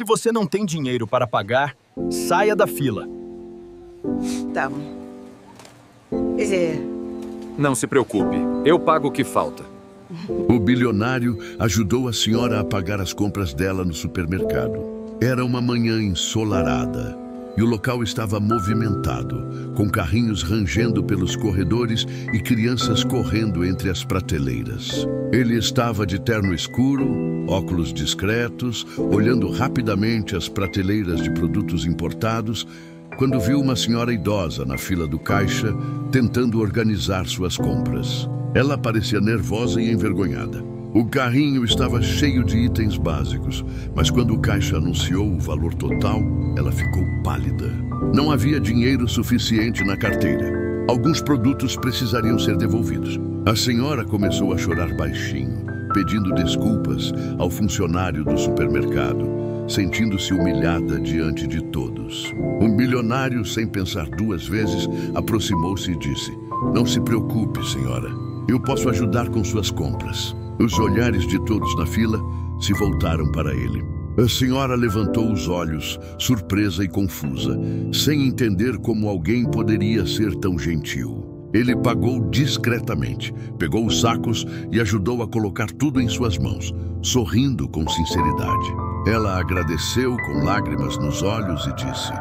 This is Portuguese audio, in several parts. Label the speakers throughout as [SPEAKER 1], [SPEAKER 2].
[SPEAKER 1] Se você não tem dinheiro para pagar, saia da fila.
[SPEAKER 2] Tá bom. Quer dizer,
[SPEAKER 3] Não se preocupe, eu pago o que falta.
[SPEAKER 4] O bilionário ajudou a senhora a pagar as compras dela no supermercado. Era uma manhã ensolarada e o local estava movimentado, com carrinhos rangendo pelos corredores e crianças correndo entre as prateleiras. Ele estava de terno escuro, óculos discretos, olhando rapidamente as prateleiras de produtos importados, quando viu uma senhora idosa na fila do caixa, tentando organizar suas compras. Ela parecia nervosa e envergonhada. O carrinho estava cheio de itens básicos, mas quando o caixa anunciou o valor total, ela ficou pálida. Não havia dinheiro suficiente na carteira. Alguns produtos precisariam ser devolvidos. A senhora começou a chorar baixinho, pedindo desculpas ao funcionário do supermercado, sentindo-se humilhada diante de todos. O milionário, sem pensar duas vezes, aproximou-se e disse: "Não se preocupe, senhora. Eu posso ajudar com suas compras." Os olhares de todos na fila se voltaram para ele. A senhora levantou os olhos, surpresa e confusa, sem entender como alguém poderia ser tão gentil. Ele pagou discretamente, pegou os sacos e ajudou a colocar tudo em suas mãos, sorrindo com sinceridade. Ela agradeceu com lágrimas nos olhos e disse: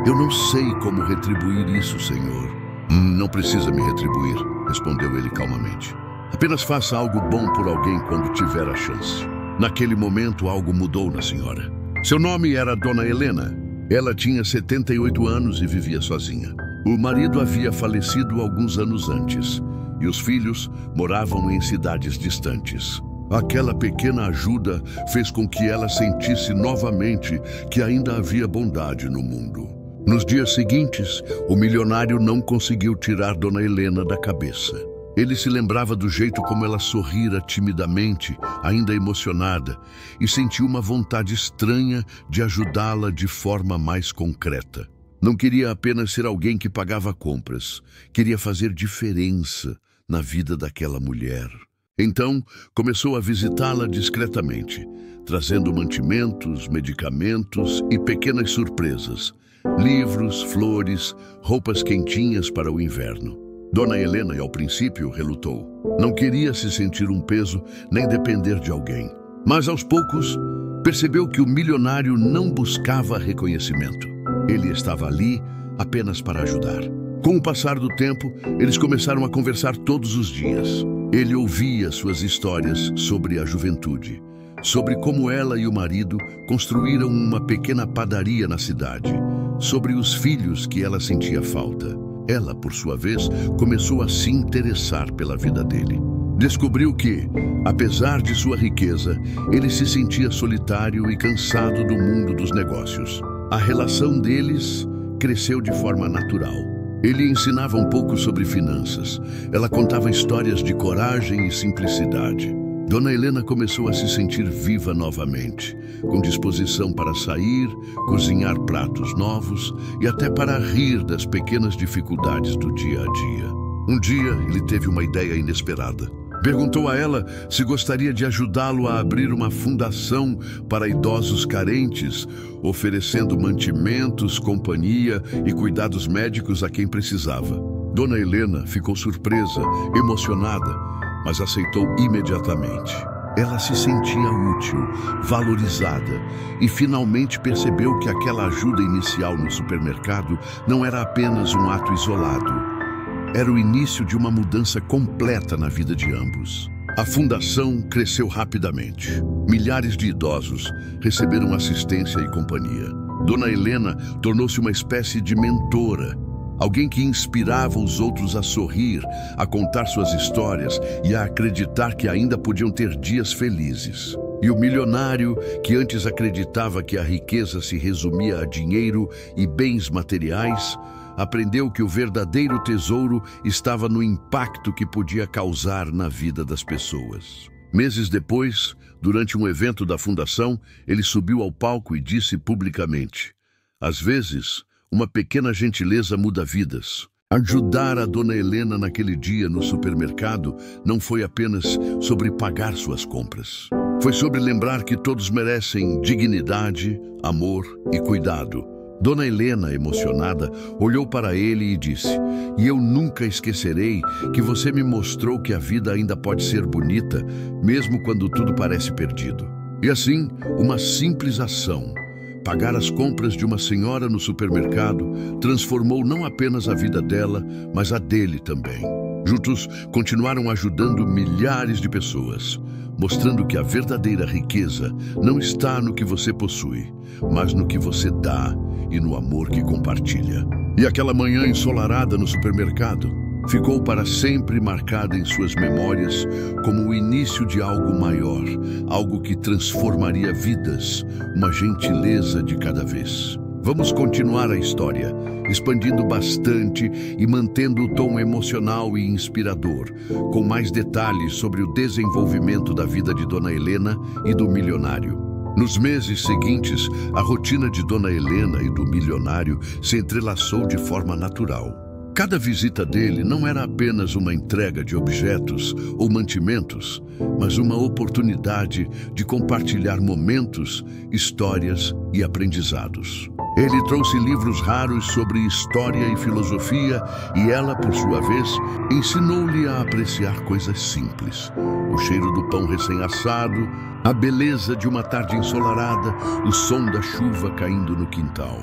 [SPEAKER 4] "Eu não sei como retribuir isso, senhor." Não precisa me retribuir", respondeu ele calmamente. "Apenas faça algo bom por alguém quando tiver a chance." Naquele momento, algo mudou na senhora. Seu nome era Dona Helena. Ela tinha 78 anos e vivia sozinha. O marido havia falecido alguns anos antes, e os filhos moravam em cidades distantes. Aquela pequena ajuda fez com que ela sentisse novamente que ainda havia bondade no mundo. Nos dias seguintes, o milionário não conseguiu tirar Dona Helena da cabeça. Ele se lembrava do jeito como ela sorrira timidamente, ainda emocionada, e sentiu uma vontade estranha de ajudá-la de forma mais concreta. Não queria apenas ser alguém que pagava compras, queria fazer diferença na vida daquela mulher. Então, começou a visitá-la discretamente, trazendo mantimentos, medicamentos e pequenas surpresas, livros, flores, roupas quentinhas para o inverno. Dona Helena, ao princípio, relutou. Não queria se sentir um peso nem depender de alguém. Mas, aos poucos, percebeu que o milionário não buscava reconhecimento. Ele estava ali apenas para ajudar. Com o passar do tempo, eles começaram a conversar todos os dias. Ele ouvia suas histórias sobre a juventude, sobre como ela e o marido construíram uma pequena padaria na cidade, sobre os filhos que ela sentia falta. Ela, por sua vez, começou a se interessar pela vida dele. Descobriu que, apesar de sua riqueza, ele se sentia solitário e cansado do mundo dos negócios. A relação deles cresceu de forma natural. Ele ensinava um pouco sobre finanças. Ela contava histórias de coragem e simplicidade. Dona Helena começou a se sentir viva novamente, com disposição para sair, cozinhar pratos novos e até para rir das pequenas dificuldades do dia a dia. Um dia, ele teve uma ideia inesperada. Perguntou a ela se gostaria de ajudá-lo a abrir uma fundação para idosos carentes, oferecendo mantimentos, companhia e cuidados médicos a quem precisava. Dona Helena ficou surpresa, emocionada, mas aceitou imediatamente. Ela se sentia útil, valorizada e finalmente percebeu que aquela ajuda inicial no supermercado não era apenas um ato isolado. Era o início de uma mudança completa na vida de ambos. A fundação cresceu rapidamente. Milhares de idosos receberam assistência e companhia. Dona Helena tornou-se uma espécie de mentora, alguém que inspirava os outros a sorrir, a contar suas histórias e a acreditar que ainda podiam ter dias felizes. E o milionário, que antes acreditava que a riqueza se resumia a dinheiro e bens materiais, aprendeu que o verdadeiro tesouro estava no impacto que podia causar na vida das pessoas. Meses depois, durante um evento da fundação, ele subiu ao palco e disse publicamente: "Às vezes, uma pequena gentileza muda vidas." Ajudar a Dona Helena naquele dia no supermercado não foi apenas sobre pagar suas compras. Foi sobre lembrar que todos merecem dignidade, amor e cuidado. Dona Helena, emocionada, olhou para ele e disse: "E eu nunca esquecerei que você me mostrou que a vida ainda pode ser bonita, mesmo quando tudo parece perdido." E assim, uma simples ação, pagar as compras de uma senhora no supermercado, transformou não apenas a vida dela, mas a dele também. Juntos, continuaram ajudando milhares de pessoas, mostrando que a verdadeira riqueza não está no que você possui, mas no que você dá e no amor que compartilha. E aquela manhã ensolarada no supermercado ficou para sempre marcada em suas memórias como o início de algo maior, algo que transformaria vidas, uma gentileza de cada vez. Vamos continuar a história, expandindo bastante e mantendo o tom emocional e inspirador, com mais detalhes sobre o desenvolvimento da vida de Dona Helena e do milionário. Nos meses seguintes, a rotina de Dona Helena e do milionário se entrelaçou de forma natural. Cada visita dele não era apenas uma entrega de objetos ou mantimentos, mas uma oportunidade de compartilhar momentos, histórias e aprendizados. Ele trouxe livros raros sobre história e filosofia e ela, por sua vez, ensinou-lhe a apreciar coisas simples. O cheiro do pão recém-assado, a beleza de uma tarde ensolarada, o som da chuva caindo no quintal.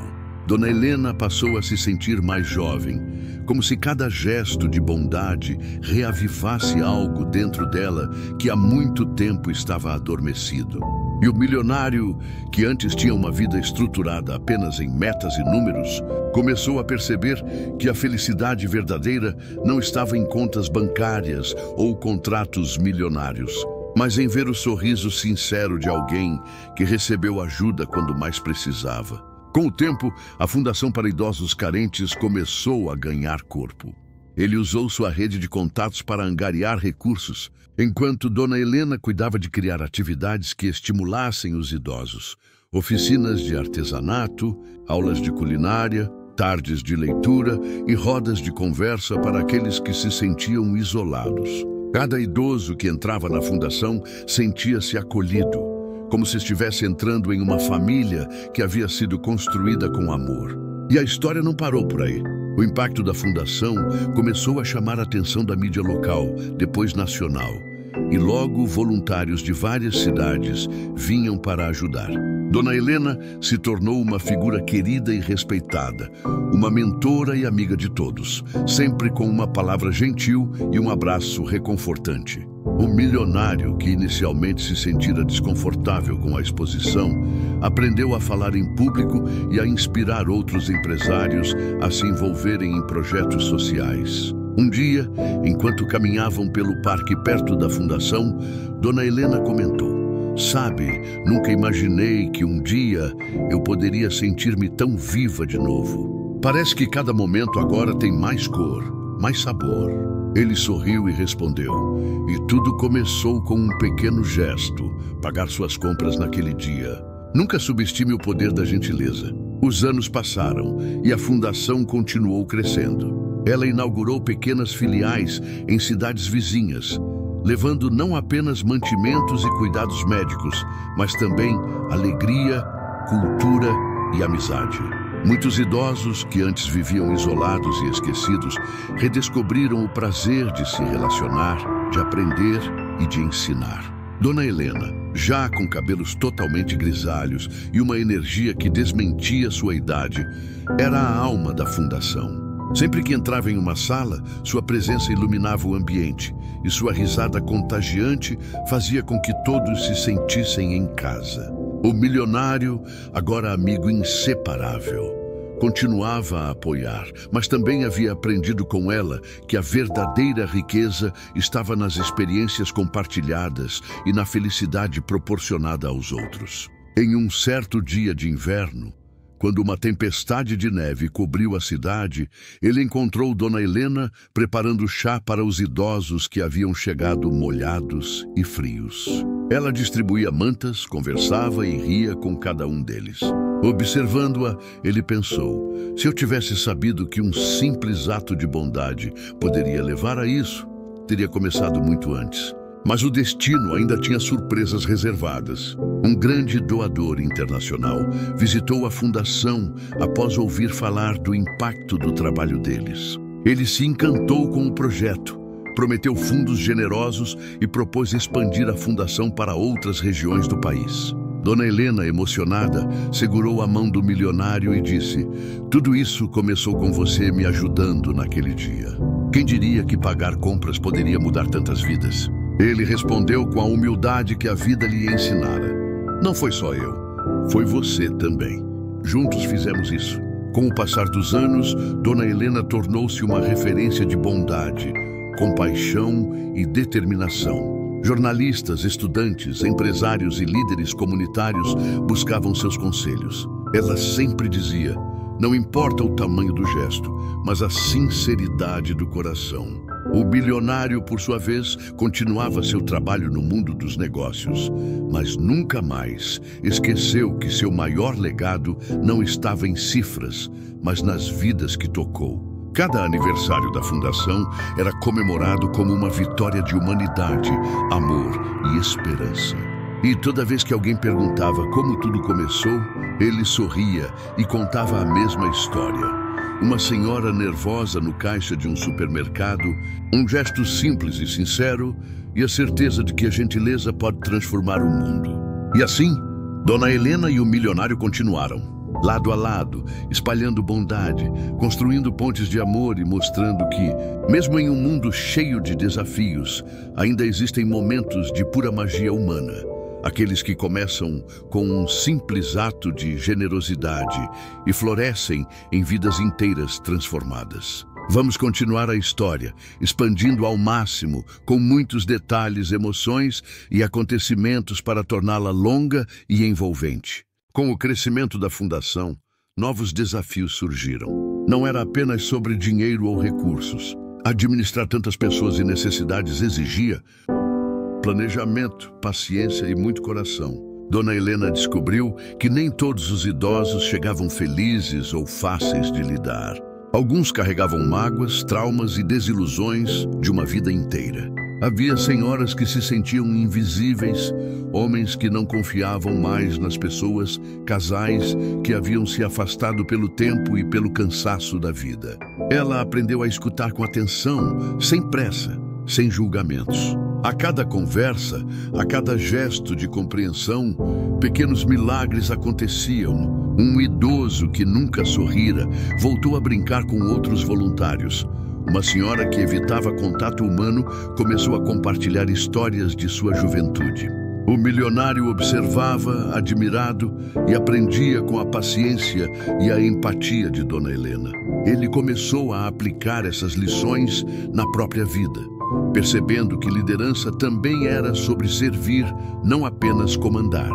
[SPEAKER 4] Dona Helena passou a se sentir mais jovem, como se cada gesto de bondade reavivasse algo dentro dela que há muito tempo estava adormecido. E o milionário, que antes tinha uma vida estruturada apenas em metas e números, começou a perceber que a felicidade verdadeira não estava em contas bancárias ou contratos milionários, mas em ver o sorriso sincero de alguém que recebeu ajuda quando mais precisava. Com o tempo, a Fundação para Idosos Carentes começou a ganhar corpo. Ele usou sua rede de contatos para angariar recursos, enquanto Dona Helena cuidava de criar atividades que estimulassem os idosos. Oficinas de artesanato, aulas de culinária, tardes de leitura e rodas de conversa para aqueles que se sentiam isolados. Cada idoso que entrava na fundação sentia-se acolhido, como se estivesse entrando em uma família que havia sido construída com amor. E a história não parou por aí. O impacto da fundação começou a chamar a atenção da mídia local, depois nacional. E logo voluntários de várias cidades vinham para ajudar. Dona Helena se tornou uma figura querida e respeitada, uma mentora e amiga de todos, sempre com uma palavra gentil e um abraço reconfortante. O milionário, que inicialmente se sentira desconfortável com a exposição, aprendeu a falar em público e a inspirar outros empresários a se envolverem em projetos sociais. Um dia, enquanto caminhavam pelo parque perto da fundação, Dona Helena comentou: "Sabe, nunca imaginei que um dia eu poderia sentir-me tão viva de novo. Parece que cada momento agora tem mais cor, mais sabor." Ele sorriu e respondeu: "E tudo começou com um pequeno gesto, pagar suas compras naquele dia. Nunca subestime o poder da gentileza." Os anos passaram e a fundação continuou crescendo. Ela inaugurou pequenas filiais em cidades vizinhas, levando não apenas mantimentos e cuidados médicos, mas também alegria, cultura e amizade. Muitos idosos que antes viviam isolados e esquecidos redescobriram o prazer de se relacionar, de aprender e de ensinar. Dona Helena, já com cabelos totalmente grisalhos e uma energia que desmentia sua idade, era a alma da fundação. Sempre que entrava em uma sala, sua presença iluminava o ambiente e sua risada contagiante fazia com que todos se sentissem em casa. O milionário, agora amigo inseparável, continuava a apoiar, mas também havia aprendido com ela que a verdadeira riqueza estava nas experiências compartilhadas e na felicidade proporcionada aos outros. Em um certo dia de inverno, quando uma tempestade de neve cobriu a cidade, ele encontrou Dona Helena preparando chá para os idosos que haviam chegado molhados e frios. Ela distribuía mantas, conversava e ria com cada um deles. Observando-a, ele pensou: se eu tivesse sabido que um simples ato de bondade poderia levar a isso, teria começado muito antes. Mas o destino ainda tinha surpresas reservadas. Um grande doador internacional visitou a fundação após ouvir falar do impacto do trabalho deles. Ele se encantou com o projeto, prometeu fundos generosos e propôs expandir a fundação para outras regiões do país. Dona Helena, emocionada, segurou a mão do milionário e disse: "Tudo isso começou com você me ajudando naquele dia. Quem diria que pagar compras poderia mudar tantas vidas?" Ele respondeu com a humildade que a vida lhe ensinara: "Não foi só eu, foi você também. Juntos fizemos isso." Com o passar dos anos, Dona Helena tornou-se uma referência de bondade, compaixão e determinação. Jornalistas, estudantes, empresários e líderes comunitários buscavam seus conselhos. Ela sempre dizia: "Não importa o tamanho do gesto, mas a sinceridade do coração." O bilionário, por sua vez, continuava seu trabalho no mundo dos negócios, mas nunca mais esqueceu que seu maior legado não estava em cifras, mas nas vidas que tocou. Cada aniversário da fundação era comemorado como uma vitória de humanidade, amor e esperança. E toda vez que alguém perguntava como tudo começou, ele sorria e contava a mesma história. Uma senhora nervosa no caixa de um supermercado, um gesto simples e sincero e a certeza de que a gentileza pode transformar o mundo. E assim, Dona Helena e o milionário continuaram, lado a lado, espalhando bondade, construindo pontes de amor e mostrando que, mesmo em um mundo cheio de desafios, ainda existem momentos de pura magia humana. Aqueles que começam com um simples ato de generosidade e florescem em vidas inteiras transformadas. Vamos continuar a história, expandindo ao máximo, com muitos detalhes, emoções e acontecimentos para torná-la longa e envolvente. Com o crescimento da fundação, novos desafios surgiram. Não era apenas sobre dinheiro ou recursos. Administrar tantas pessoas e necessidades exigia planejamento, paciência e muito coração. Dona Helena descobriu que nem todos os idosos chegavam felizes ou fáceis de lidar. Alguns carregavam mágoas, traumas e desilusões de uma vida inteira. Havia senhoras que se sentiam invisíveis, homens que não confiavam mais nas pessoas, casais que haviam se afastado pelo tempo e pelo cansaço da vida. Ela aprendeu a escutar com atenção, sem pressa, sem julgamentos. A cada conversa, a cada gesto de compreensão, pequenos milagres aconteciam. Um idoso que nunca sorrira voltou a brincar com outros voluntários. Uma senhora que evitava contato humano começou a compartilhar histórias de sua juventude. O milionário observava, admirado, e aprendia com a paciência e a empatia de Dona Helena. Ele começou a aplicar essas lições na própria vida, percebendo que liderança também era sobre servir, não apenas comandar.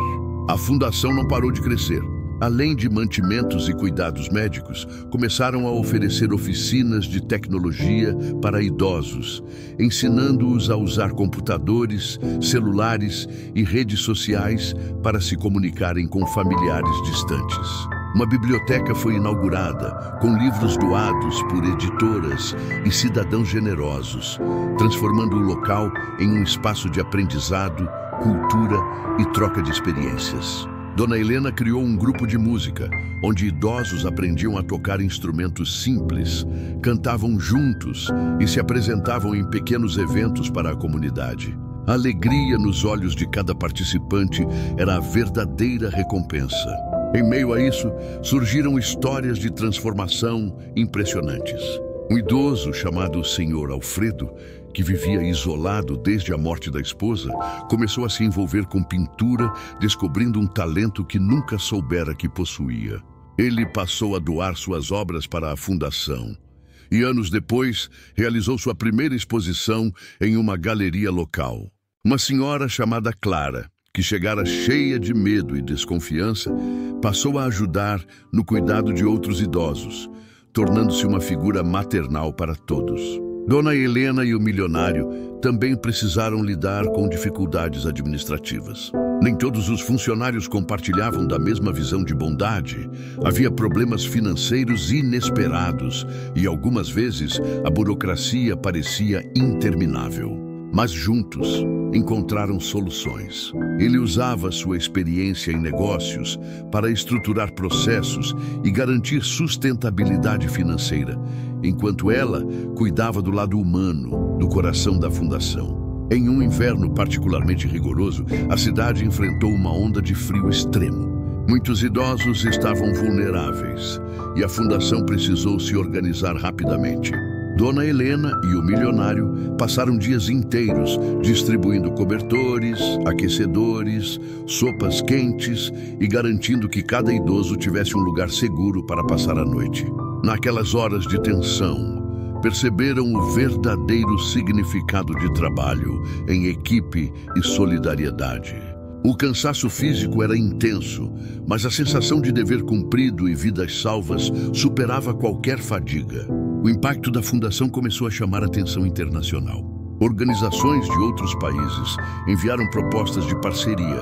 [SPEAKER 4] A fundação não parou de crescer. Além de mantimentos e cuidados médicos, começaram a oferecer oficinas de tecnologia para idosos, ensinando-os a usar computadores, celulares e redes sociais para se comunicarem com familiares distantes. Uma biblioteca foi inaugurada, com livros doados por editoras e cidadãos generosos, transformando o local em um espaço de aprendizado, cultura e troca de experiências. Dona Helena criou um grupo de música, onde idosos aprendiam a tocar instrumentos simples, cantavam juntos e se apresentavam em pequenos eventos para a comunidade. A alegria nos olhos de cada participante era a verdadeira recompensa. Em meio a isso, surgiram histórias de transformação impressionantes. Um idoso chamado Senhor Alfredo, que vivia isolado desde a morte da esposa, começou a se envolver com pintura, descobrindo um talento que nunca soubera que possuía. Ele passou a doar suas obras para a fundação e, anos depois, realizou sua primeira exposição em uma galeria local. Uma senhora chamada Clara, que chegara cheia de medo e desconfiança, passou a ajudar no cuidado de outros idosos, tornando-se uma figura maternal para todos. Dona Helena e o milionário também precisaram lidar com dificuldades administrativas. Nem todos os funcionários compartilhavam da mesma visão de bondade. Havia problemas financeiros inesperados e, algumas vezes, a burocracia parecia interminável. Mas juntos, encontraram soluções. Ele usava sua experiência em negócios para estruturar processos e garantir sustentabilidade financeira, enquanto ela cuidava do lado humano, do coração da fundação. Em um inverno particularmente rigoroso, a cidade enfrentou uma onda de frio extremo. Muitos idosos estavam vulneráveis e a fundação precisou se organizar rapidamente. Dona Helena e o milionário passaram dias inteiros distribuindo cobertores, aquecedores, sopas quentes e garantindo que cada idoso tivesse um lugar seguro para passar a noite. Naquelas horas de tensão, perceberam o verdadeiro significado de trabalho em equipe e solidariedade. O cansaço físico era intenso, mas a sensação de dever cumprido e vidas salvas superava qualquer fadiga. O impacto da fundação começou a chamar a atenção internacional. Organizações de outros países enviaram propostas de parceria,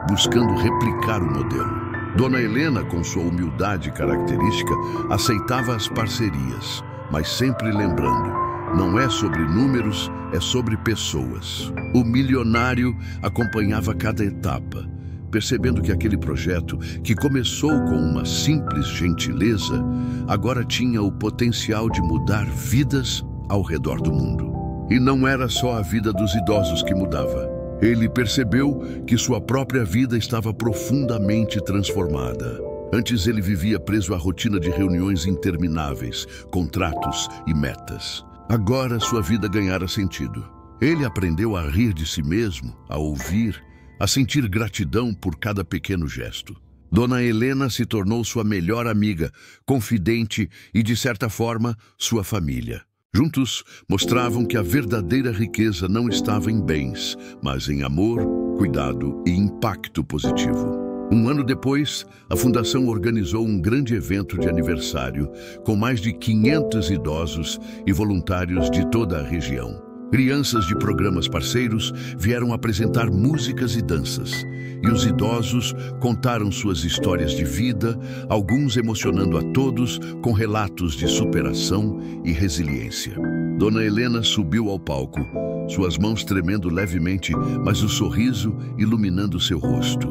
[SPEAKER 4] buscando replicar o modelo. Dona Helena, com sua humildade característica, aceitava as parcerias, mas sempre lembrando: não é sobre números, é sobre pessoas. O milionário acompanhava cada etapa, percebendo que aquele projeto, que começou com uma simples gentileza, agora tinha o potencial de mudar vidas ao redor do mundo. E não era só a vida dos idosos que mudava. Ele percebeu que sua própria vida estava profundamente transformada. Antes ele vivia preso à rotina de reuniões intermináveis, contratos e metas. Agora sua vida ganhara sentido. Ele aprendeu a rir de si mesmo, a ouvir, a sentir gratidão por cada pequeno gesto. Dona Helena se tornou sua melhor amiga, confidente e, de certa forma, sua família. Juntos, mostravam que a verdadeira riqueza não estava em bens, mas em amor, cuidado e impacto positivo. Um ano depois, a Fundação organizou um grande evento de aniversário com mais de 500 idosos e voluntários de toda a região. Crianças de programas parceiros vieram apresentar músicas e danças, e os idosos contaram suas histórias de vida, alguns emocionando a todos com relatos de superação e resiliência. Dona Helena subiu ao palco, suas mãos tremendo levemente, mas o sorriso iluminando seu rosto.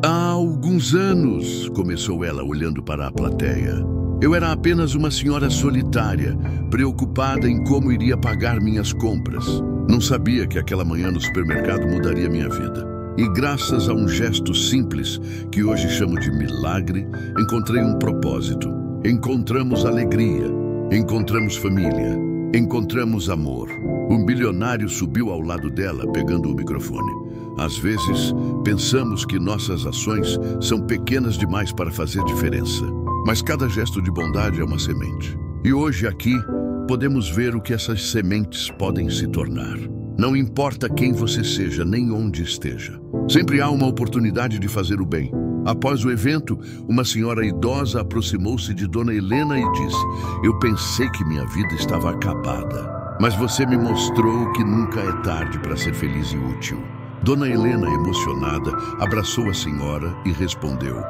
[SPEAKER 4] Há alguns anos, começou ela olhando para a plateia, eu era apenas uma senhora solitária, preocupada em como iria pagar minhas compras. Não sabia que aquela manhã no supermercado mudaria minha vida. E graças a um gesto simples, que hoje chamo de milagre, encontrei um propósito. Encontramos alegria, encontramos família, encontramos amor. O milionário subiu ao lado dela, pegando o microfone. Às vezes, pensamos que nossas ações são pequenas demais para fazer diferença. Mas cada gesto de bondade é uma semente. E hoje aqui, podemos ver o que essas sementes podem se tornar. Não importa quem você seja, nem onde esteja. Sempre há uma oportunidade de fazer o bem. Após o evento, uma senhora idosa aproximou-se de Dona Helena e disse: eu pensei que minha vida estava acabada, mas você me mostrou que nunca é tarde para ser feliz e útil. Dona Helena, emocionada, abraçou a senhora e respondeu: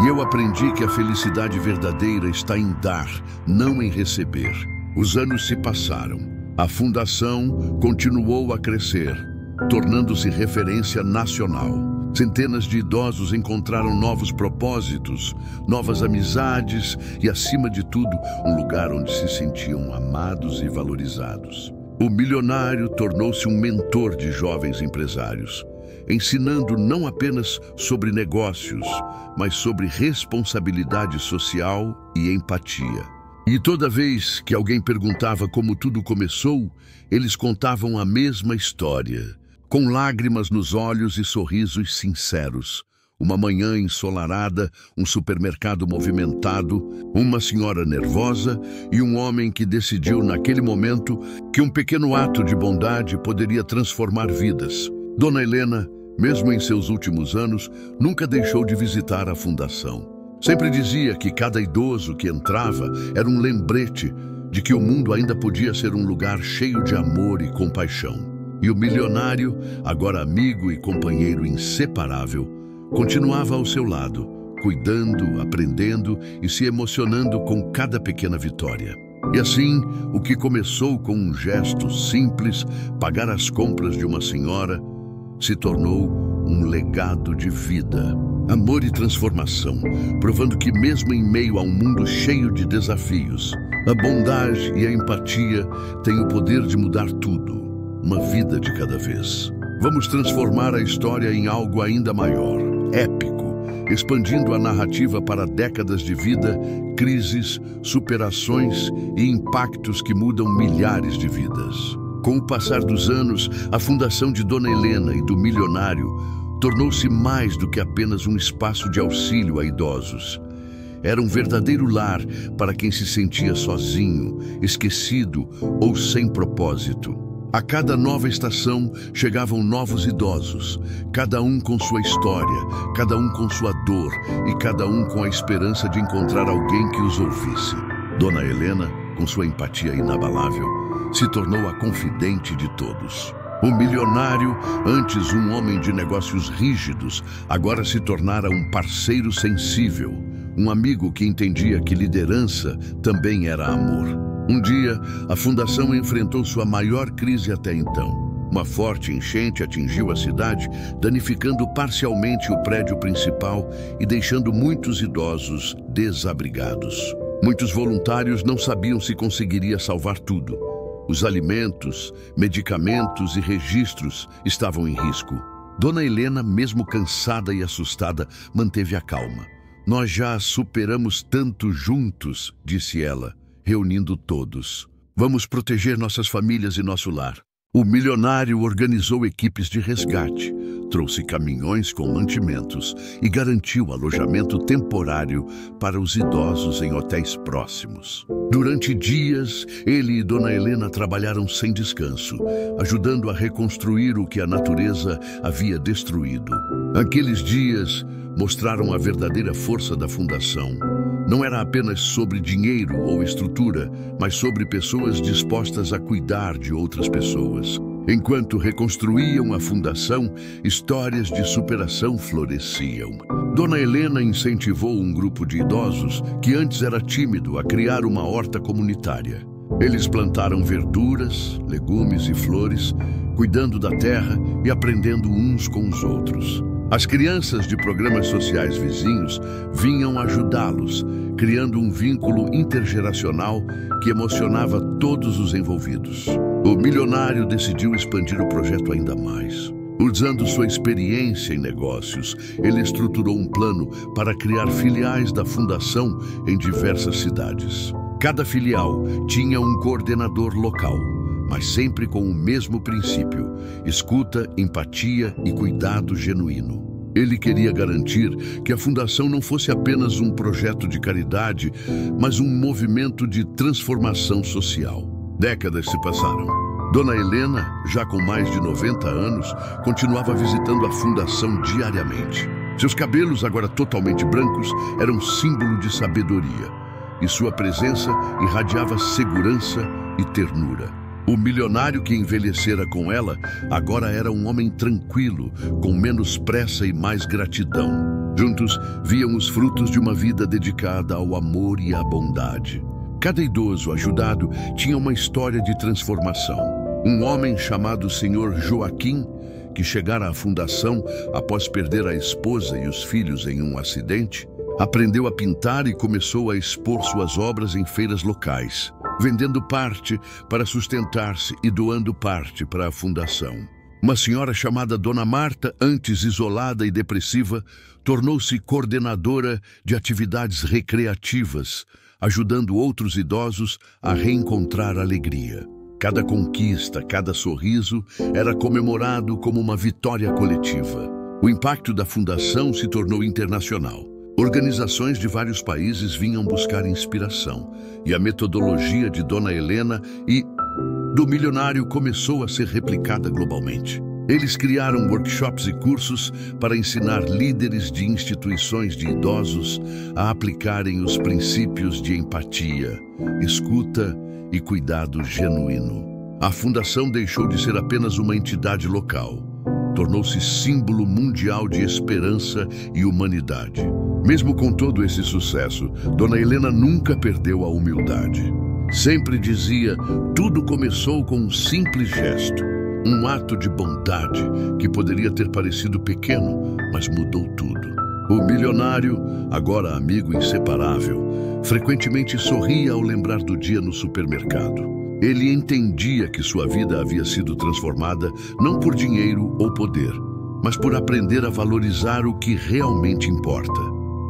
[SPEAKER 4] e eu aprendi que a felicidade verdadeira está em dar, não em receber. Os anos se passaram. A fundação continuou a crescer, tornando-se referência nacional. Centenas de idosos encontraram novos propósitos, novas amizades e, acima de tudo, um lugar onde se sentiam amados e valorizados. O milionário tornou-se um mentor de jovens empresários, ensinando não apenas sobre negócios, mas sobre responsabilidade social e empatia. E toda vez que alguém perguntava como tudo começou, eles contavam a mesma história, com lágrimas nos olhos e sorrisos sinceros. Uma manhã ensolarada, um supermercado movimentado, uma senhora nervosa e um homem que decidiu naquele momento que um pequeno ato de bondade poderia transformar vidas. Dona Helena, mesmo em seus últimos anos, nunca deixou de visitar a fundação. Sempre dizia que cada idoso que entrava era um lembrete de que o mundo ainda podia ser um lugar cheio de amor e compaixão. E o milionário, agora amigo e companheiro inseparável, continuava ao seu lado, cuidando, aprendendo e se emocionando com cada pequena vitória. E assim, o que começou com um gesto simples, pagar as compras de uma senhora, se tornou um legado de vida, amor e transformação, provando que mesmo em meio a um mundo cheio de desafios, a bondade e a empatia têm o poder de mudar tudo, uma vida de cada vez. Vamos transformar a história em algo ainda maior, épico, expandindo a narrativa para décadas de vida, crises, superações e impactos que mudam milhares de vidas. Com o passar dos anos, a fundação de Dona Helena e do Milionário tornou-se mais do que apenas um espaço de auxílio a idosos. Era um verdadeiro lar para quem se sentia sozinho, esquecido ou sem propósito. A cada nova estação chegavam novos idosos, cada um com sua história, cada um com sua dor e cada um com a esperança de encontrar alguém que os ouvisse. Dona Helena, com sua empatia inabalável, se tornou a confidente de todos. O milionário, antes um homem de negócios rígidos, agora se tornara um parceiro sensível, um amigo que entendia que liderança também era amor. Um dia, a fundação enfrentou sua maior crise até então. Uma forte enchente atingiu a cidade, danificando parcialmente o prédio principal e deixando muitos idosos desabrigados. Muitos voluntários não sabiam se conseguiria salvar tudo. Os alimentos, medicamentos e registros estavam em risco. Dona Helena, mesmo cansada e assustada, manteve a calma. "Nós já superamos tanto juntos", disse ela, reunindo todos. "Vamos proteger nossas famílias e nosso lar." O milionário organizou equipes de resgate, trouxe caminhões com mantimentos e garantiu alojamento temporário para os idosos em hotéis próximos. Durante dias, ele e Dona Helena trabalharam sem descanso, ajudando a reconstruir o que a natureza havia destruído. Aqueles dias mostraram a verdadeira força da fundação. Não era apenas sobre dinheiro ou estrutura, mas sobre pessoas dispostas a cuidar de outras pessoas. Enquanto reconstruíam a fundação, histórias de superação floresciam. Dona Helena incentivou um grupo de idosos que antes era tímido a criar uma horta comunitária. Eles plantaram verduras, legumes e flores, cuidando da terra e aprendendo uns com os outros. As crianças de programas sociais vizinhos vinham ajudá-los, criando um vínculo intergeracional que emocionava todos os envolvidos. O milionário decidiu expandir o projeto ainda mais. Usando sua experiência em negócios, ele estruturou um plano para criar filiais da fundação em diversas cidades. Cada filial tinha um coordenador local, mas sempre com o mesmo princípio: escuta, empatia e cuidado genuíno. Ele queria garantir que a fundação não fosse apenas um projeto de caridade, mas um movimento de transformação social. Décadas se passaram. Dona Helena, já com mais de 90 anos, continuava visitando a fundação diariamente. Seus cabelos, agora totalmente brancos, eram símbolo de sabedoria, e sua presença irradiava segurança e ternura. O milionário que envelhecera com ela agora era um homem tranquilo, com menos pressa e mais gratidão. Juntos, viam os frutos de uma vida dedicada ao amor e à bondade. Cada idoso ajudado tinha uma história de transformação. Um homem chamado Sr. Joaquim, que chegara à fundação após perder a esposa e os filhos em um acidente, aprendeu a pintar e começou a expor suas obras em feiras locais, vendendo parte para sustentar-se e doando parte para a fundação. Uma senhora chamada Dona Marta, antes isolada e depressiva, tornou-se coordenadora de atividades recreativas, ajudando outros idosos a reencontrar alegria. Cada conquista, cada sorriso era comemorado como uma vitória coletiva. O impacto da fundação se tornou internacional. Organizações de vários países vinham buscar inspiração, e a metodologia de Dona Helena e do milionário começou a ser replicada globalmente. Eles criaram workshops e cursos para ensinar líderes de instituições de idosos a aplicarem os princípios de empatia, escuta e cuidado genuíno. A fundação deixou de ser apenas uma entidade local. Tornou-se símbolo mundial de esperança e humanidade. Mesmo com todo esse sucesso, Dona Helena nunca perdeu a humildade. Sempre dizia: tudo começou com um simples gesto. Um ato de bondade que poderia ter parecido pequeno, mas mudou tudo. O milionário, agora amigo inseparável, frequentemente sorria ao lembrar do dia no supermercado. Ele entendia que sua vida havia sido transformada não por dinheiro ou poder, mas por aprender a valorizar o que realmente importa: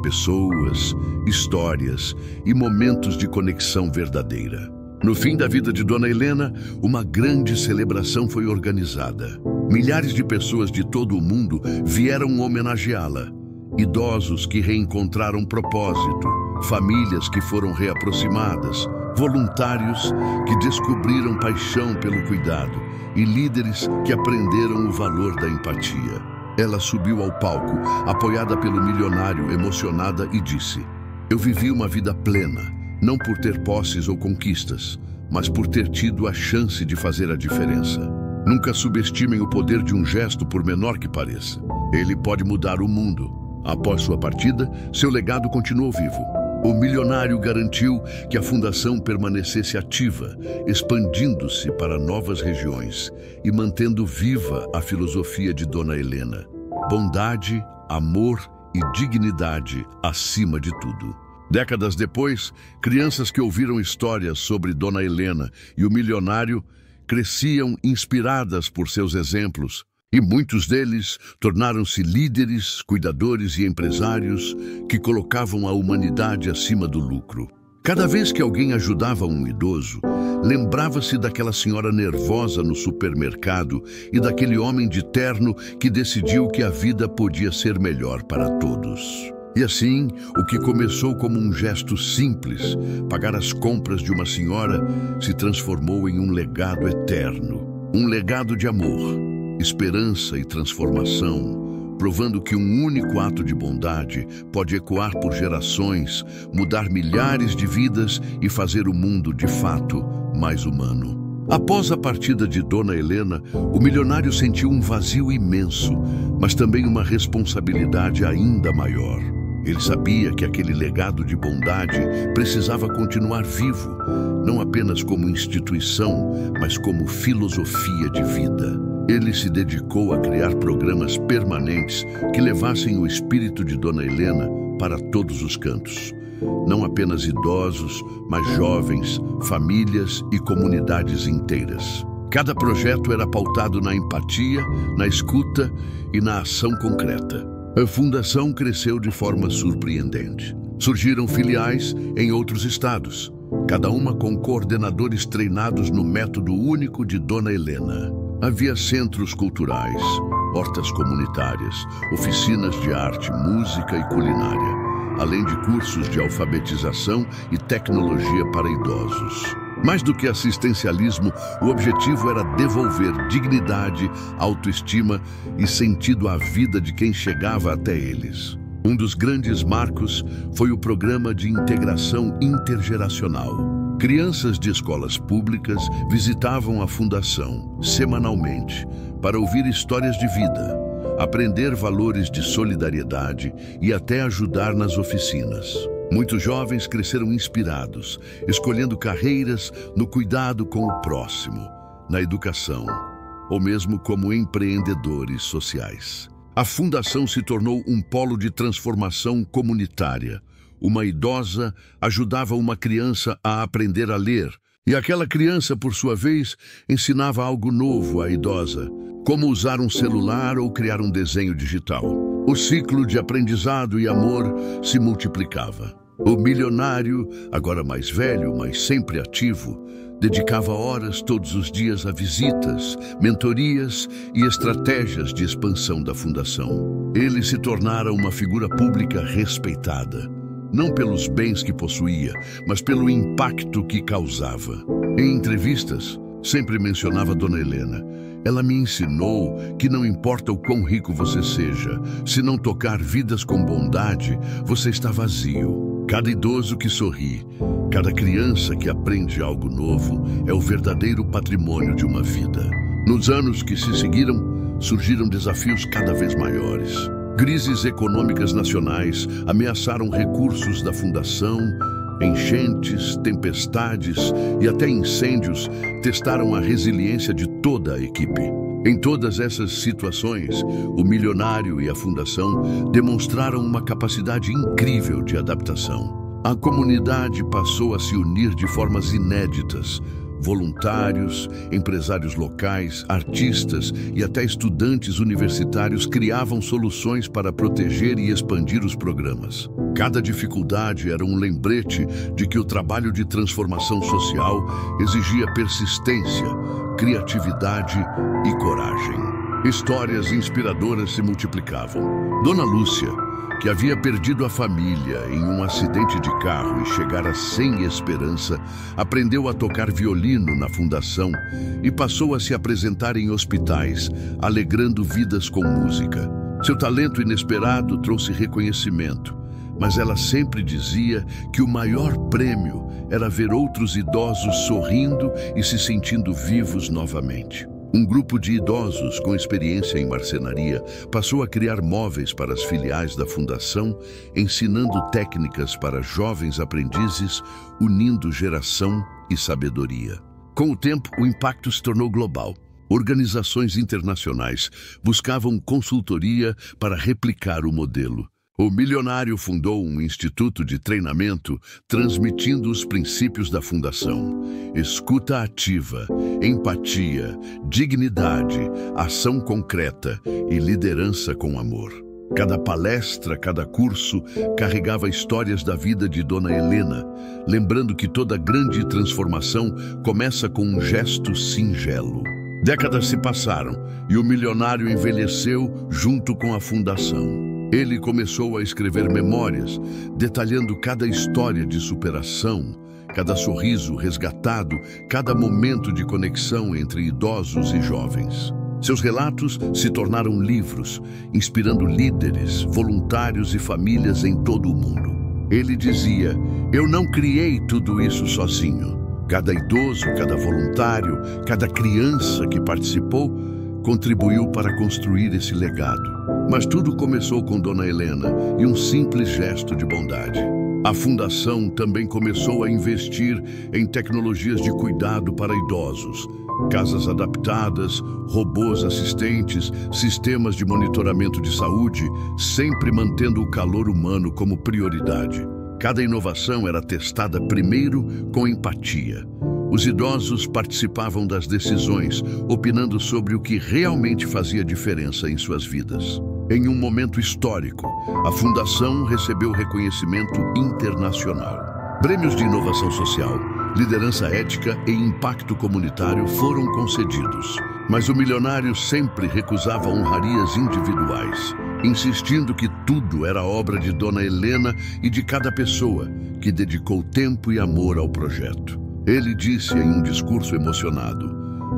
[SPEAKER 4] pessoas, histórias e momentos de conexão verdadeira. No fim da vida de Dona Helena, uma grande celebração foi organizada. Milhares de pessoas de todo o mundo vieram homenageá-la. Idosos que reencontraram propósito, famílias que foram reaproximadas, voluntários que descobriram paixão pelo cuidado e líderes que aprenderam o valor da empatia. Ela subiu ao palco, apoiada pelo milionário, emocionada, e disse: "Eu vivi uma vida plena, não por ter posses ou conquistas, mas por ter tido a chance de fazer a diferença. Nunca subestimem o poder de um gesto, por menor que pareça. Ele pode mudar o mundo." Após sua partida, seu legado continuou vivo. O milionário garantiu que a fundação permanecesse ativa, expandindo-se para novas regiões e mantendo viva a filosofia de Dona Helena: bondade, amor e dignidade acima de tudo. Décadas depois, crianças que ouviram histórias sobre Dona Helena e o milionário cresciam inspiradas por seus exemplos, e muitos deles tornaram-se líderes, cuidadores e empresários que colocavam a humanidade acima do lucro. Cada vez que alguém ajudava um idoso, lembrava-se daquela senhora nervosa no supermercado e daquele homem de terno que decidiu que a vida podia ser melhor para todos. E assim, o que começou como um gesto simples, pagar as compras de uma senhora, se transformou em um legado eterno. Um legado de amor, esperança e transformação, provando que um único ato de bondade pode ecoar por gerações, mudar milhares de vidas e fazer o mundo, de fato, mais humano. Após a partida de Dona Helena, o milionário sentiu um vazio imenso, mas também uma responsabilidade ainda maior. Ele sabia que aquele legado de bondade precisava continuar vivo, não apenas como instituição, mas como filosofia de vida. Ele se dedicou a criar programas permanentes que levassem o espírito de Dona Helena para todos os cantos. Não apenas idosos, mas jovens, famílias e comunidades inteiras. Cada projeto era pautado na empatia, na escuta e na ação concreta. A fundação cresceu de forma surpreendente. Surgiram filiais em outros estados, cada uma com coordenadores treinados no método único de Dona Helena. Havia centros culturais, hortas comunitárias, oficinas de arte, música e culinária, além de cursos de alfabetização e tecnologia para idosos. Mais do que assistencialismo, o objetivo era devolver dignidade, autoestima e sentido à vida de quem chegava até eles. Um dos grandes marcos foi o programa de integração intergeracional. Crianças de escolas públicas visitavam a fundação semanalmente para ouvir histórias de vida, aprender valores de solidariedade e até ajudar nas oficinas. Muitos jovens cresceram inspirados, escolhendo carreiras no cuidado com o próximo, na educação, ou mesmo como empreendedores sociais. A fundação se tornou um polo de transformação comunitária. Uma idosa ajudava uma criança a aprender a ler, e aquela criança, por sua vez, ensinava algo novo à idosa, como usar um celular ou criar um desenho digital. O ciclo de aprendizado e amor se multiplicava. O milionário, agora mais velho, mas sempre ativo, dedicava horas todos os dias a visitas, mentorias e estratégias de expansão da fundação. Ele se tornara uma figura pública respeitada, não pelos bens que possuía, mas pelo impacto que causava. Em entrevistas, sempre mencionava Dona Helena. Ela me ensinou que não importa o quão rico você seja, se não tocar vidas com bondade, você está vazio. Cada idoso que sorri, cada criança que aprende algo novo é o verdadeiro patrimônio de uma vida. Nos anos que se seguiram, surgiram desafios cada vez maiores. Crises econômicas nacionais ameaçaram recursos da fundação. Enchentes, tempestades e até incêndios testaram a resiliência de toda a equipe. Em todas essas situações, o milionário e a fundação demonstraram uma capacidade incrível de adaptação. A comunidade passou a se unir de formas inéditas. Voluntários, empresários locais, artistas e até estudantes universitários criavam soluções para proteger e expandir os programas. Cada dificuldade era um lembrete de que o trabalho de transformação social exigia persistência, criatividade e coragem. Histórias inspiradoras se multiplicavam. Dona Lúcia, que havia perdido a família em um acidente de carro e chegara sem esperança, aprendeu a tocar violino na fundação e passou a se apresentar em hospitais, alegrando vidas com música. Seu talento inesperado trouxe reconhecimento, mas ela sempre dizia que o maior prêmio era ver outros idosos sorrindo e se sentindo vivos novamente. Um grupo de idosos com experiência em marcenaria passou a criar móveis para as filiais da fundação, ensinando técnicas para jovens aprendizes, unindo geração e sabedoria. Com o tempo, o impacto se tornou global. Organizações internacionais buscavam consultoria para replicar o modelo. O milionário fundou um instituto de treinamento transmitindo os princípios da fundação: escuta ativa, empatia, dignidade, ação concreta e liderança com amor. Cada palestra, cada curso carregava histórias da vida de Dona Helena, lembrando que toda grande transformação começa com um gesto singelo. Décadas se passaram e o milionário envelheceu junto com a fundação. Ele começou a escrever memórias, detalhando cada história de superação, cada sorriso resgatado, cada momento de conexão entre idosos e jovens. Seus relatos se tornaram livros, inspirando líderes, voluntários e famílias em todo o mundo. Ele dizia: "Eu não criei tudo isso sozinho. Cada idoso, cada voluntário, cada criança que participou contribuiu para construir esse legado." Mas tudo começou com Dona Helena e um simples gesto de bondade. A fundação também começou a investir em tecnologias de cuidado para idosos, casas adaptadas, robôs assistentes, sistemas de monitoramento de saúde, sempre mantendo o calor humano como prioridade. Cada inovação era testada primeiro com empatia. Os idosos participavam das decisões, opinando sobre o que realmente fazia diferença em suas vidas. Em um momento histórico, a Fundação recebeu reconhecimento internacional. Prêmios de inovação social, liderança ética e impacto comunitário foram concedidos. Mas o milionário sempre recusava honrarias individuais, insistindo que tudo era obra de Dona Helena e de cada pessoa que dedicou tempo e amor ao projeto. Ele disse em um discurso emocionado: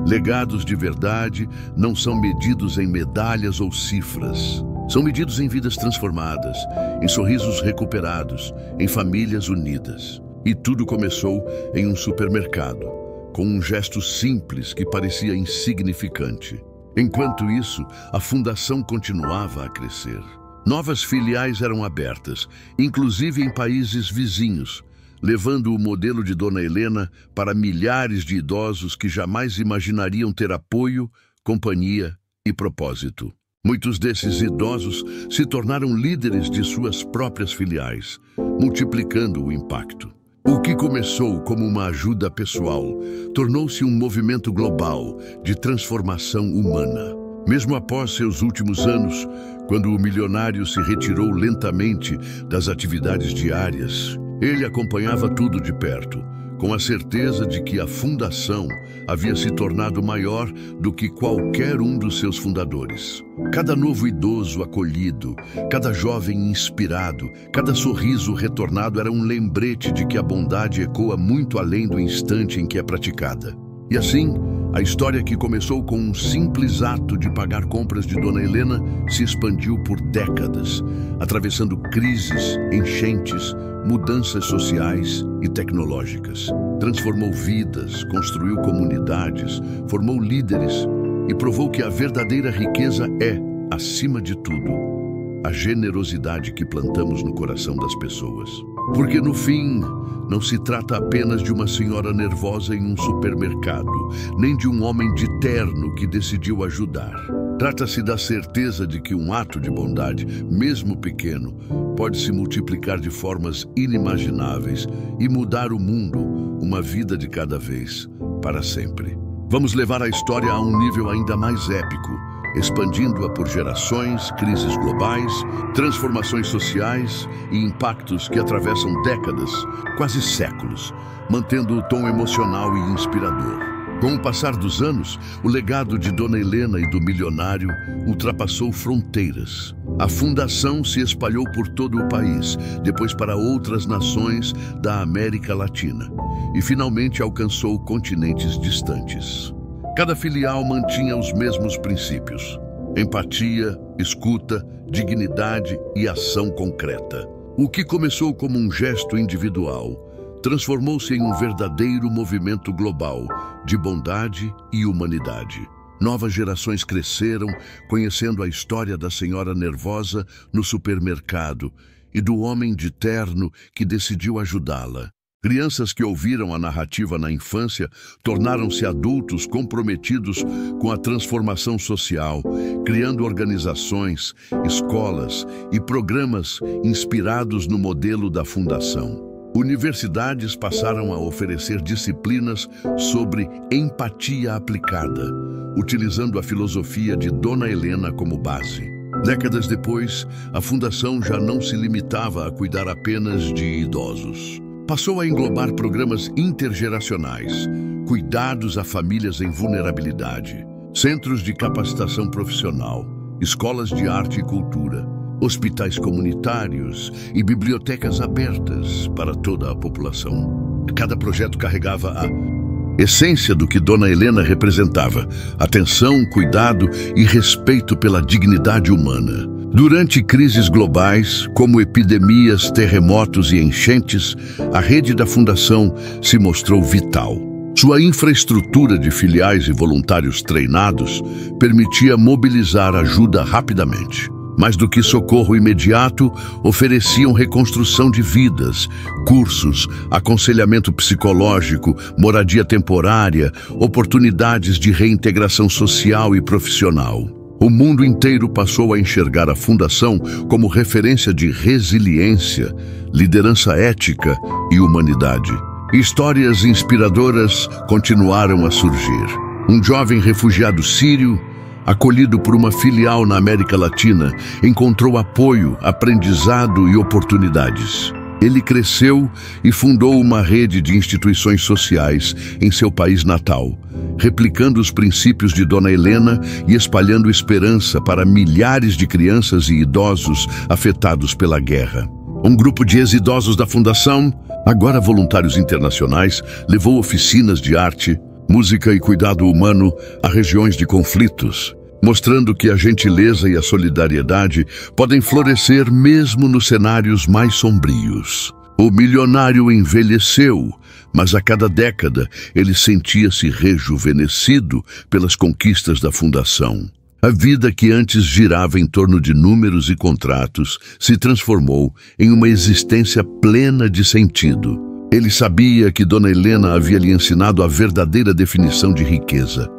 [SPEAKER 4] "Legados de verdade não são medidos em medalhas ou cifras. São medidos em vidas transformadas, em sorrisos recuperados, em famílias unidas." E tudo começou em um supermercado, com um gesto simples que parecia insignificante. Enquanto isso, a fundação continuava a crescer. Novas filiais eram abertas, inclusive em países vizinhos, levando o modelo de Dona Helena para milhares de idosos que jamais imaginariam ter apoio, companhia e propósito. Muitos desses idosos se tornaram líderes de suas próprias filiais, multiplicando o impacto. O que começou como uma ajuda pessoal tornou-se um movimento global de transformação humana. Mesmo após seus últimos anos, quando o milionário se retirou lentamente das atividades diárias, ele acompanhava tudo de perto, com a certeza de que a fundação havia se tornado maior do que qualquer um dos seus fundadores. Cada novo idoso acolhido, cada jovem inspirado, cada sorriso retornado era um lembrete de que a bondade ecoa muito além do instante em que é praticada. E assim, a história que começou com um simples ato de pagar compras de Dona Helena se expandiu por décadas, atravessando crises, enchentes, mudanças sociais e tecnológicas. Transformou vidas, construiu comunidades, formou líderes e provou que a verdadeira riqueza é, acima de tudo, a generosidade que plantamos no coração das pessoas. Porque no fim, Não se trata apenas de uma senhora nervosa em um supermercado, nem de um homem de terno que decidiu ajudar. Trata-se da certeza de que um ato de bondade, mesmo pequeno, pode se multiplicar de formas inimagináveis e mudar o mundo, uma vida de cada vez, para sempre. Vamos levar a história a um nível ainda mais épico, expandindo-a por gerações, crises globais, transformações sociais e impactos que atravessam décadas, quase séculos, mantendo o tom emocional e inspirador. Com o passar dos anos, o legado de Dona Helena e do milionário ultrapassou fronteiras. A fundação se espalhou por todo o país, depois para outras nações da América Latina, e finalmente alcançou continentes distantes. Cada filial mantinha os mesmos princípios: empatia, escuta, dignidade e ação concreta. O que começou como um gesto individual transformou-se em um verdadeiro movimento global de bondade e humanidade. Novas gerações cresceram, conhecendo a história da senhora nervosa no supermercado e do homem de terno que decidiu ajudá-la. Crianças que ouviram a narrativa na infância tornaram-se adultos comprometidos com a transformação social, criando organizações, escolas e programas inspirados no modelo da Fundação. Universidades passaram a oferecer disciplinas sobre empatia aplicada, utilizando a filosofia de Dona Helena como base. Décadas depois, a Fundação já não se limitava a cuidar apenas de idosos. Passou a englobar programas intergeracionais, cuidados a famílias em vulnerabilidade, centros de capacitação profissional, escolas de arte e cultura, hospitais comunitários e bibliotecas abertas para toda a população. Cada projeto carregava a essência do que Dona Helena representava: atenção, cuidado e respeito pela dignidade humana. Durante crises globais, como epidemias, terremotos e enchentes, a rede da Fundação se mostrou vital. Sua infraestrutura de filiais e voluntários treinados permitia mobilizar ajuda rapidamente. Mais do que socorro imediato, ofereciam reconstrução de vidas, cursos, aconselhamento psicológico, moradia temporária, oportunidades de reintegração social e profissional. O mundo inteiro passou a enxergar a Fundação como referência de resiliência, liderança ética e humanidade. Histórias inspiradoras continuaram a surgir. Um jovem refugiado sírio, acolhido por uma filial na América Latina, encontrou apoio, aprendizado e oportunidades. Ele cresceu e fundou uma rede de instituições sociais em seu país natal, replicando os princípios de Dona Helena e espalhando esperança para milhares de crianças e idosos afetados pela guerra. Um grupo de ex-idosos da Fundação, agora voluntários internacionais, levou oficinas de arte, música e cuidado humano a regiões de conflitos, mostrando que a gentileza e a solidariedade podem florescer mesmo nos cenários mais sombrios. O milionário envelheceu, mas a cada década ele sentia-se rejuvenescido pelas conquistas da Fundação. A vida que antes girava em torno de números e contratos se transformou em uma existência plena de sentido. Ele sabia que Dona Helena havia lhe ensinado a verdadeira definição de riqueza: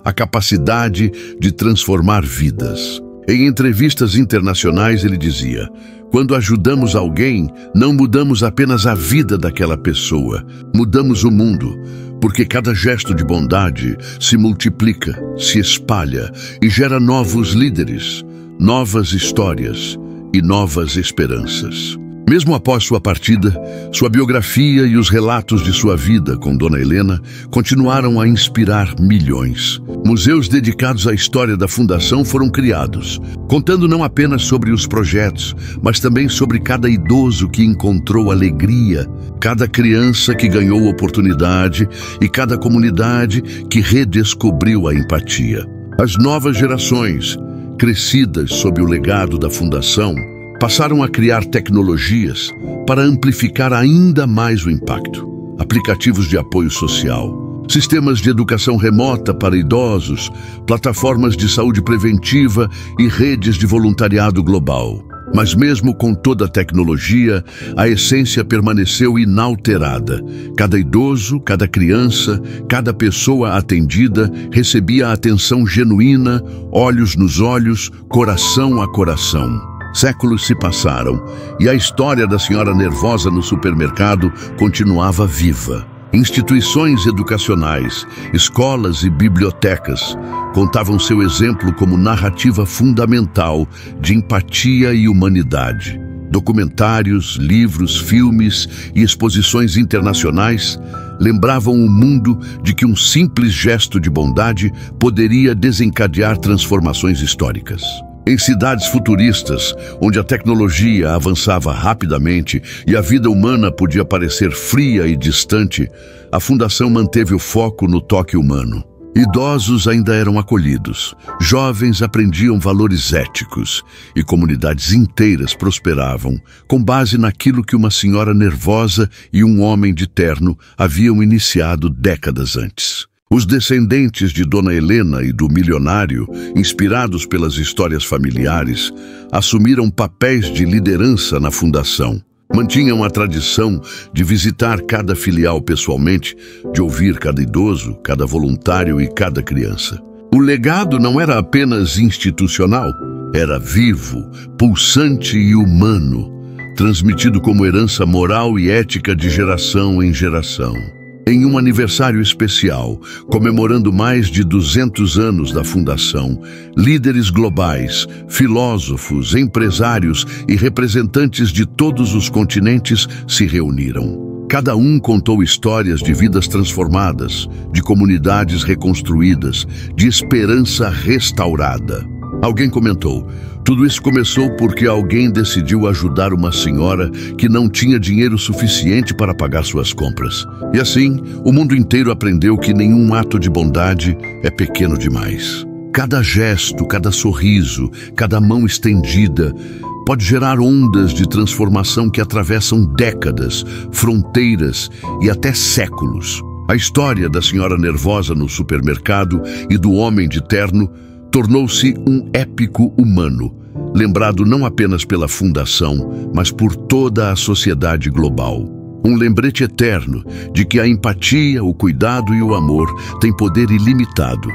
[SPEAKER 4] a capacidade de transformar vidas. Em entrevistas internacionais ele dizia: quando ajudamos alguém, não mudamos apenas a vida daquela pessoa, mudamos o mundo, porque cada gesto de bondade se multiplica, se espalha e gera novos líderes, novas histórias e novas esperanças. Mesmo após sua partida, sua biografia e os relatos de sua vida com Dona Helena continuaram a inspirar milhões. Museus dedicados à história da Fundação foram criados, contando não apenas sobre os projetos, mas também sobre cada idoso que encontrou alegria, cada criança que ganhou oportunidade e cada comunidade que redescobriu a empatia. As novas gerações, crescidas sob o legado da Fundação, passaram a criar tecnologias para amplificar ainda mais o impacto. Aplicativos de apoio social, sistemas de educação remota para idosos, plataformas de saúde preventiva e redes de voluntariado global. Mas mesmo com toda a tecnologia, a essência permaneceu inalterada. Cada idoso, cada criança, cada pessoa atendida recebia atenção genuína, olhos nos olhos, coração a coração. Séculos se passaram e a história da senhora nervosa no supermercado continuava viva. Instituições educacionais, escolas e bibliotecas contavam seu exemplo como narrativa fundamental de empatia e humanidade. Documentários, livros, filmes e exposições internacionais lembravam o mundo de que um simples gesto de bondade poderia desencadear transformações históricas. Em cidades futuristas, onde a tecnologia avançava rapidamente e a vida humana podia parecer fria e distante, a Fundação manteve o foco no toque humano. Idosos ainda eram acolhidos, jovens aprendiam valores éticos e comunidades inteiras prosperavam com base naquilo que uma senhora nervosa e um homem de terno haviam iniciado décadas antes. Os descendentes de Dona Helena e do milionário, inspirados pelas histórias familiares, assumiram papéis de liderança na fundação. Mantinham a tradição de visitar cada filial pessoalmente, de ouvir cada idoso, cada voluntário e cada criança. O legado não era apenas institucional, era vivo, pulsante e humano, transmitido como herança moral e ética de geração em geração. Em um aniversário especial, comemorando mais de 200 anos da fundação, líderes globais, filósofos, empresários e representantes de todos os continentes se reuniram. Cada um contou histórias de vidas transformadas, de comunidades reconstruídas, de esperança restaurada. Alguém comentou: tudo isso começou porque alguém decidiu ajudar uma senhora que não tinha dinheiro suficiente para pagar suas compras. E assim, o mundo inteiro aprendeu que nenhum ato de bondade é pequeno demais. Cada gesto, cada sorriso, cada mão estendida pode gerar ondas de transformação que atravessam décadas, fronteiras e até séculos. A história da senhora nervosa no supermercado e do homem de terno tornou-se um épico humano, lembrado não apenas pela fundação, mas por toda a sociedade global. Um lembrete eterno de que a empatia, o cuidado e o amor têm poder ilimitado,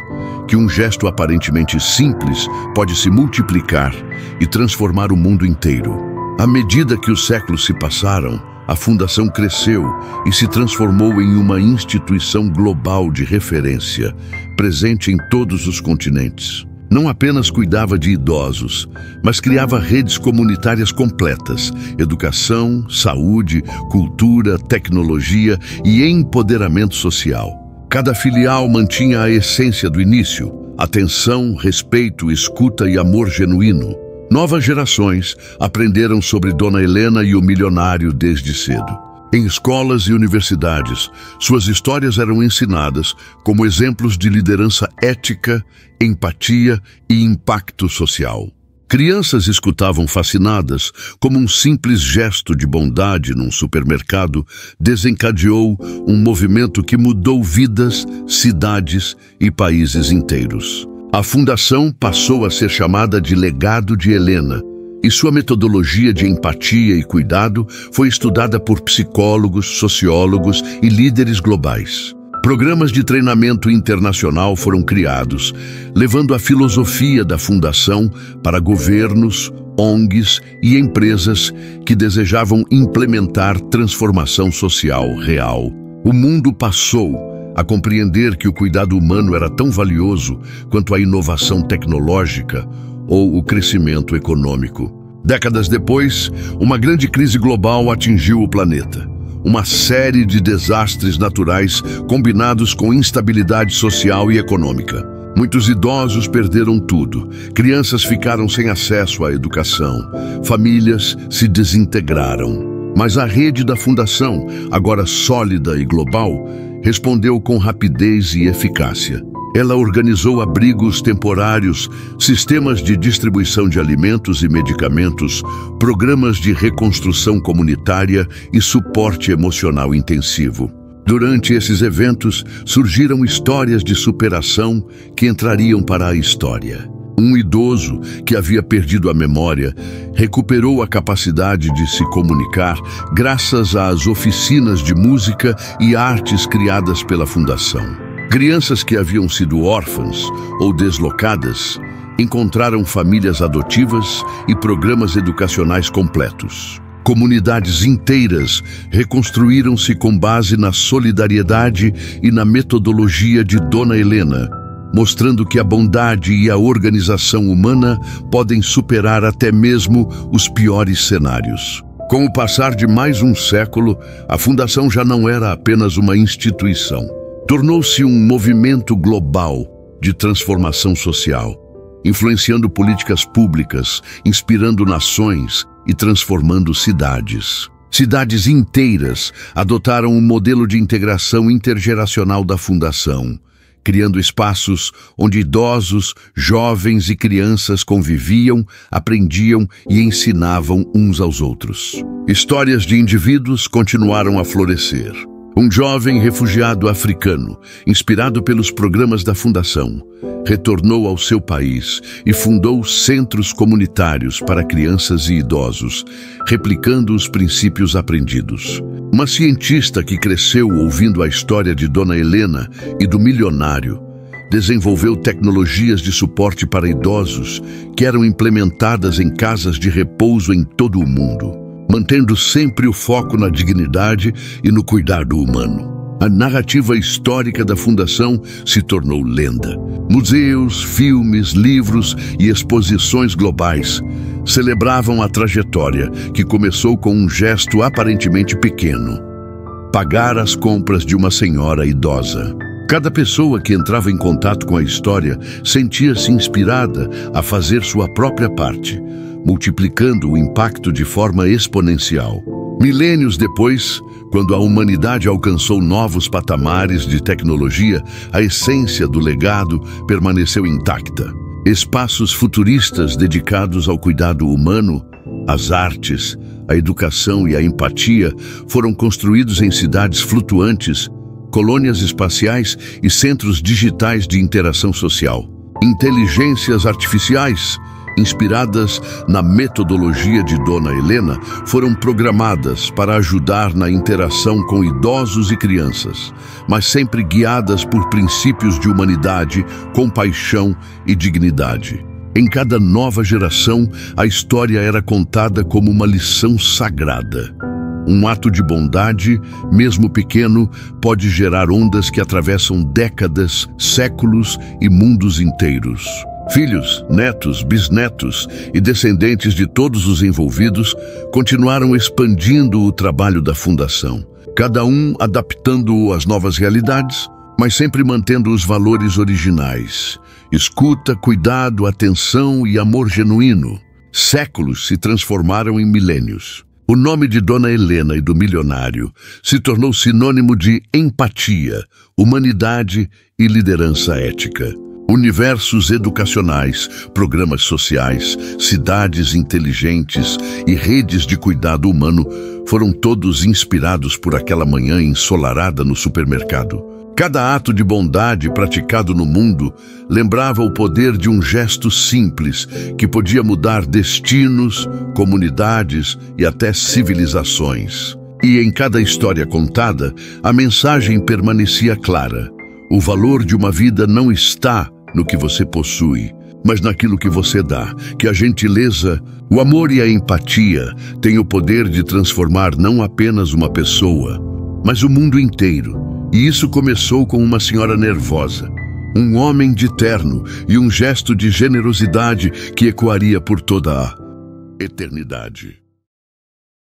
[SPEAKER 4] que um gesto aparentemente simples pode se multiplicar e transformar o mundo inteiro. À medida que os séculos se passaram, a Fundação cresceu e se transformou em uma instituição global de referência, presente em todos os continentes. Não apenas cuidava de idosos, mas criava redes comunitárias completas: educação, saúde, cultura, tecnologia e empoderamento social. Cada filial mantinha a essência do início: atenção, respeito, escuta e amor genuíno. Novas gerações aprenderam sobre Dona Helena e o milionário desde cedo. Em escolas e universidades, suas histórias eram ensinadas como exemplos de liderança ética, empatia e impacto social. Crianças escutavam fascinadas como um simples gesto de bondade num supermercado desencadeou um movimento que mudou vidas, cidades e países inteiros. A fundação passou a ser chamada de Legado de Helena, e sua metodologia de empatia e cuidado foi estudada por psicólogos, sociólogos e líderes globais. Programas de treinamento internacional foram criados, levando a filosofia da fundação para governos, ONGs e empresas que desejavam implementar transformação social real. O mundo passou a compreender que o cuidado humano era tão valioso quanto a inovação tecnológica ou o crescimento econômico. Décadas depois, uma grande crise global atingiu o planeta. Uma série de desastres naturais combinados com instabilidade social e econômica. Muitos idosos perderam tudo, crianças ficaram sem acesso à educação, famílias se desintegraram. Mas a rede da Fundação, agora sólida e global, respondeu com rapidez e eficácia. Ela organizou abrigos temporários, sistemas de distribuição de alimentos e medicamentos, programas de reconstrução comunitária e suporte emocional intensivo. Durante esses eventos, surgiram histórias de superação que entrariam para a história. Um idoso que havia perdido a memória recuperou a capacidade de se comunicar graças às oficinas de música e artes criadas pela fundação. Crianças que haviam sido órfãs ou deslocadas encontraram famílias adotivas e programas educacionais completos. Comunidades inteiras reconstruíram-se com base na solidariedade e na metodologia de Dona Helena, mostrando que a bondade e a organização humana podem superar até mesmo os piores cenários. Com o passar de mais um século, a Fundação já não era apenas uma instituição. Tornou-se um movimento global de transformação social, influenciando políticas públicas, inspirando nações e transformando cidades. Cidades inteiras adotaram um modelo de integração intergeracional da Fundação, criando espaços onde idosos, jovens e crianças conviviam, aprendiam e ensinavam uns aos outros. Histórias de indivíduos continuaram a florescer. Um jovem refugiado africano, inspirado pelos programas da Fundação, retornou ao seu país e fundou centros comunitários para crianças e idosos, replicando os princípios aprendidos. Uma cientista que cresceu ouvindo a história de Dona Helena e do milionário, desenvolveu tecnologias de suporte para idosos que eram implementadas em casas de repouso em todo o mundo, mantendo sempre o foco na dignidade e no cuidado humano. A narrativa histórica da Fundação se tornou lenda. Museus, filmes, livros e exposições globais celebravam a trajetória que começou com um gesto aparentemente pequeno: pagar as compras de uma senhora idosa. Cada pessoa que entrava em contato com a história sentia-se inspirada a fazer sua própria parte, multiplicando o impacto de forma exponencial. Milênios depois, quando a humanidade alcançou novos patamares de tecnologia, a essência do legado permaneceu intacta. Espaços futuristas dedicados ao cuidado humano, às artes, à educação e à empatia foram construídos em cidades flutuantes, colônias espaciais e centros digitais de interação social. Inteligências artificiais, inspiradas na metodologia de Dona Helena, foram programadas para ajudar na interação com idosos e crianças, mas sempre guiadas por princípios de humanidade, compaixão e dignidade. Em cada nova geração, a história era contada como uma lição sagrada. Um ato de bondade, mesmo pequeno, pode gerar ondas que atravessam décadas, séculos e mundos inteiros. Filhos, netos, bisnetos e descendentes de todos os envolvidos continuaram expandindo o trabalho da Fundação, cada um adaptando-o às novas realidades, mas sempre mantendo os valores originais: escuta, cuidado, atenção e amor genuíno. Séculos se transformaram em milênios. O nome de Dona Helena e do milionário se tornou sinônimo de empatia, humanidade e liderança ética. Universos educacionais, programas sociais, cidades inteligentes e redes de cuidado humano foram todos inspirados por aquela manhã ensolarada no supermercado. Cada ato de bondade praticado no mundo lembrava o poder de um gesto simples que podia mudar destinos, comunidades e até civilizações. E em cada história contada, a mensagem permanecia clara: o valor de uma vida não está no que você possui, mas naquilo que você dá, que a gentileza, o amor e a empatia têm o poder de transformar não apenas uma pessoa, mas o mundo inteiro. E isso começou com uma senhora nervosa, um homem de terno e um gesto de generosidade que ecoaria por toda a eternidade.